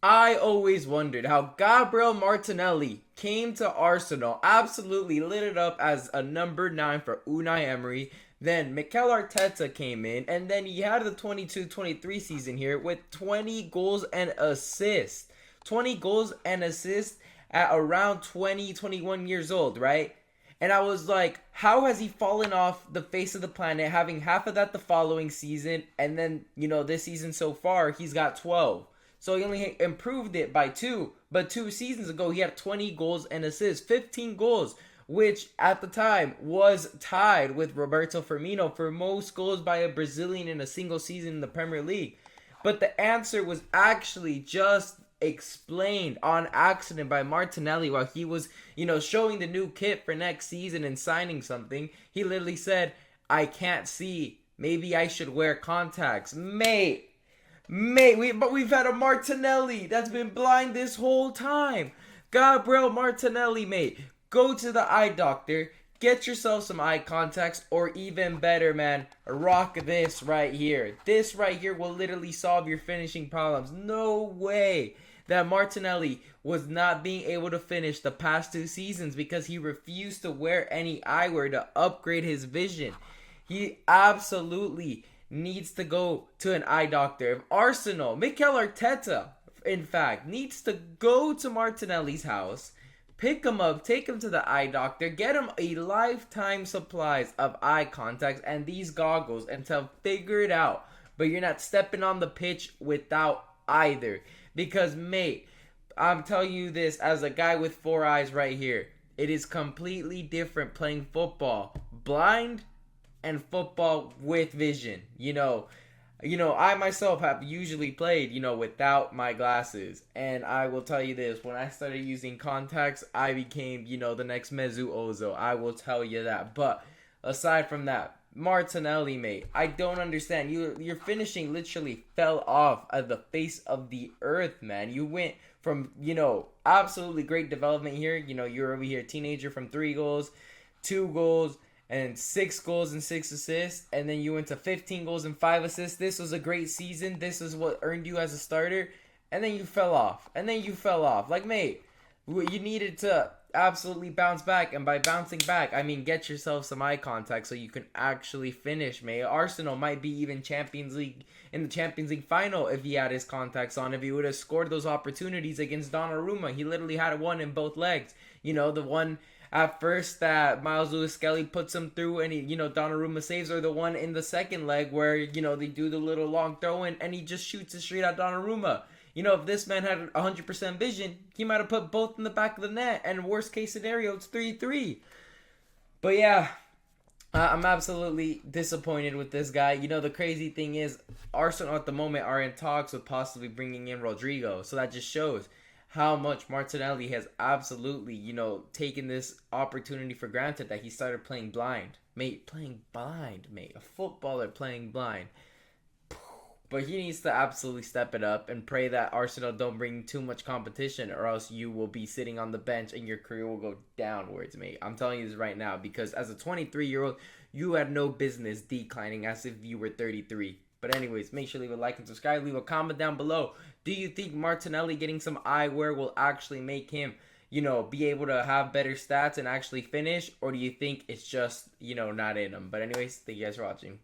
I always wondered how Gabriel Martinelli came to Arsenal, absolutely lit it up as a number 9 for Unai Emery. Then Mikel Arteta came in, and then he had the 22-23 season here with 20 goals and assists. 20 goals and assists at around 20, 21 years old, right? And I was like, how has he fallen off the face of the planet, having half of that the following season, and then, this season so far, he's got 12. So he only improved it by 2. But 2 seasons ago, he had 20 goals and assists, 15 goals, which at the time was tied with Roberto Firmino for most goals by a Brazilian in a single season in the Premier League. But the answer was actually just explained on accident by Martinelli while he was, showing the new kit for next season and signing something. He literally said, I can't see. Maybe I should wear contacts. Mate, we've had a Martinelli that's been blind this whole time. Gabriel Martinelli, mate. Go to the eye doctor. Get yourself some eye contacts, or even better, man, rock this right here. This right here will literally solve your finishing problems. No way that Martinelli was not being able to finish the past 2 seasons because he refused to wear any eyewear to upgrade his vision. He absolutely needs to go to an eye doctor. If Arsenal, Mikel Arteta, in fact, needs to go to Martinelli's house, pick him up, take him to the eye doctor, get him a lifetime supplies of eye contacts and these goggles until figure it out. But you're not stepping on the pitch without either. Because, mate, I'm telling you this as a guy with 4 eyes right here. It is completely different playing football blind and football with vision. I myself have usually played, without my glasses. And I will tell you this, when I started using contacts, I became, the next Mesut Ozil. I will tell you that. But aside from that, Martinelli, mate, I don't understand. Your finishing literally fell off of the face of the earth, man. You went from, absolutely great development here. You're over here, teenager from 3 goals, 2 goals, and 6 goals and 6 assists, and then you went to 15 goals and 5 assists. This was a great season. This is what earned you as a starter, and then you fell off. Like, mate, you needed to absolutely bounce back, and by bouncing back, I mean get yourself some eye contact so you can actually finish, mate. Arsenal might be even in the Champions League final if he had his contacts on, if he would have scored those opportunities against Donnarumma. He literally had one in both legs. The one at first that Miles Lewis-Skelly puts him through and Donnarumma saves, or the one in the second leg where, they do the little long throw in and he just shoots it straight at Donnarumma. If this man had 100% vision, he might have put both in the back of the net, and worst case scenario, it's 3-3. But yeah, I'm absolutely disappointed with this guy. The crazy thing is, Arsenal at the moment are in talks with possibly bringing in Rodrigo, so that just shows how much Martinelli has absolutely, taken this opportunity for granted that he started playing blind. Mate, a footballer playing blind. But he needs to absolutely step it up and pray that Arsenal don't bring too much competition, or else you will be sitting on the bench and your career will go downwards, mate. I'm telling you this right now, because as a 23-year-old, you had no business declining as if you were 33. But anyways, make sure to leave a like and subscribe. Leave a comment down below. Do you think Martinelli getting some eyewear will actually make him, be able to have better stats and actually finish? Or do you think it's just, not in him? But anyways, thank you guys for watching.